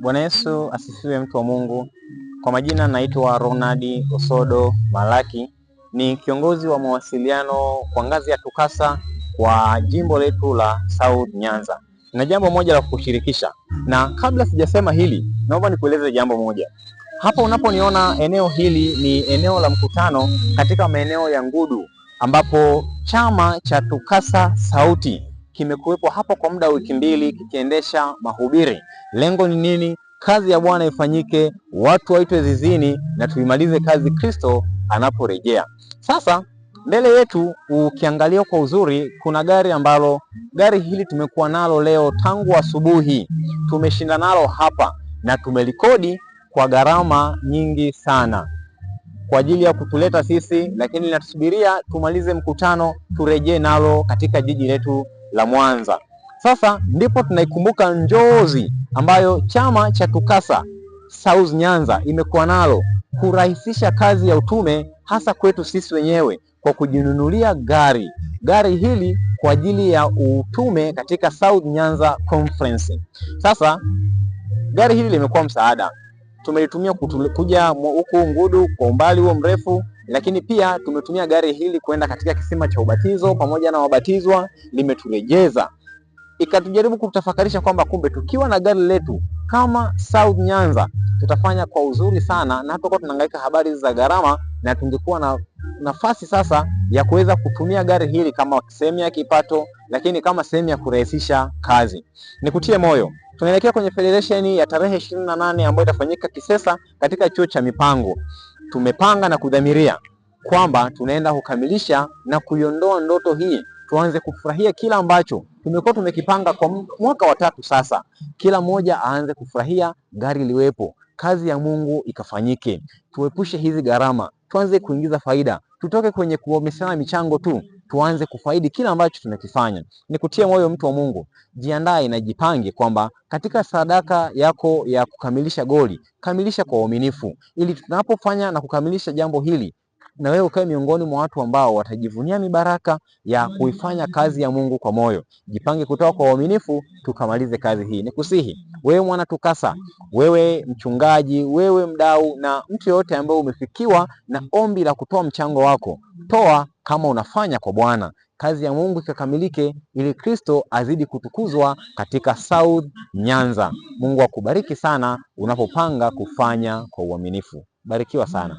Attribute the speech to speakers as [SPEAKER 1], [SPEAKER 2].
[SPEAKER 1] Bwana Yesu asifiwe, mtu wa Mungu. Kwa majina naitwa Ronald Osodo Malaki, ni kiongozi wa mawasiliano kwa ngazi ya TUCASA kwa jimbo letu la South Nyanza. Na jambo moja la kukushirikisha, na kabla sijasema hili, naomba nikueleze jambo moja. Hapa unaponiona, eneo hili ni eneo la mkutano katika maeneo ya Ngudu, ambapo chama cha TUCASA Sauti kimekuwepo hapo kwa muda wa wiki mbili kikiendesha mahubiri. Lengo ni nini? Kazi ya Bwana ifanyike, watu waitwe zizini na tuimalize kazi Kristo anaporejea. Sasa mbele yetu ukiangalia kwa uzuri, kuna gari hili tumekuwa nalo leo tangu asubuhi. Tumeshinda nalo hapa na tumelikodi kwa gharama nyingi sana kwa ajili ya kutuleta sisi, lakini linatusubiria tumalize mkutano turejee nalo katika jiji letu la Mwanza. Sasa ndipo tunaikumbuka njozi ambayo chama cha TUCASA South Nyanza imekuwa nalo kurahisisha kazi ya utume, hasa kwetu sisi wenyewe kwa kujinunulia gari hili kwa ajili ya utume katika South Nyanza Conference. Sasa gari hili limekuwa msaada, tumelitumia kuja huku Ngudu kwa umbali huo mrefu, lakini pia tumetumia gari hili kwenda katika kisima cha ubatizo pamoja na wabatizwa, limeturejeza. Ikatujaribu kutafakarisha kwamba kumbe tukiwa na gari letu kama South Nyanza tutafanya kwa uzuri sana, na tutakuwa tunahangaika habari za gharama, na tungekuwa na nafasi sasa ya kuweza kutumia gari hili kama sehemu ya kipato, lakini kama sehemu ya kurahisisha kazi. Nikutie moyo, tunaelekea kwenye federation ya tarehe 28 ambayo itafanyika Kisesa katika chuo cha mipango. Tumepanga na kudhamiria kwamba tunaenda kukamilisha na kuiondoa ndoto hii, tuanze kufurahia kila ambacho tumekuwa tumekipanga kwa mwaka wa 3 sasa. Kila mmoja aanze kufurahia gari liwepo, kazi ya Mungu ikafanyike. Tuepushe hizi gharama, tuanze kuingiza faida, tutoke kwenye kuomesana michango tu, tuanze kufaidi kila ambacho tunakifanya. Nikutie moyo, mtu wa Mungu, jiandae na jipange kwamba katika sadaka yako ya kukamilisha goli, kamilisha kwa uaminifu, ili tunapofanya na kukamilisha jambo hili, na wewe ukae miongoni mwa watu ambao watajivunia mibaraka ya kuifanya kazi ya Mungu kwa moyo. Jipange kutoa kwa uaminifu, tukamalize kazi hii. Nikusihi wewe mwana TUCASA, wewe mchungaji, wewe mdau, na mtu yote ambaye umefikiwa na ombi la kutoa mchango wako, toa kama unafanya kwa Bwana, kazi ya Mungu ikakamilike, ili Kristo azidi kutukuzwa katika South Nyanza. Mungu akubariki sana unapopanga kufanya kwa uaminifu. Barikiwa sana.